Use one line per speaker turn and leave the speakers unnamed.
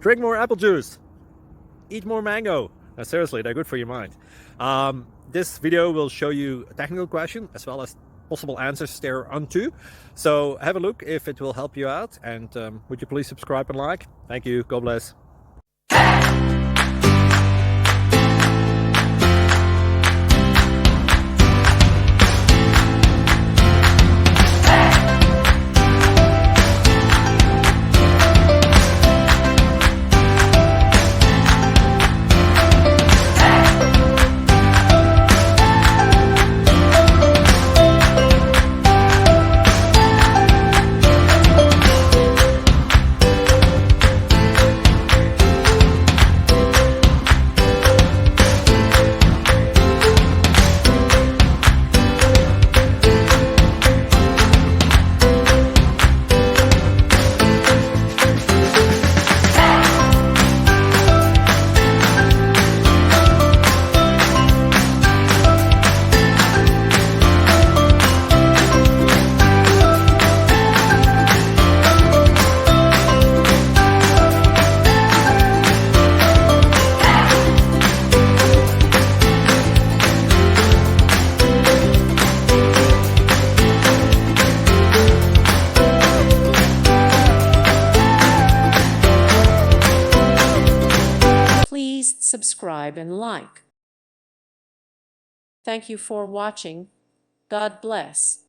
Drink more apple juice. Eat more mango. Seriously, they're good for your mind. This video will show you a technical question as well as possible answers thereunto. So have a look if it will help you out, and would you please subscribe and like? Thank you. God bless.
Please subscribe and like. Thank you for watching. God bless.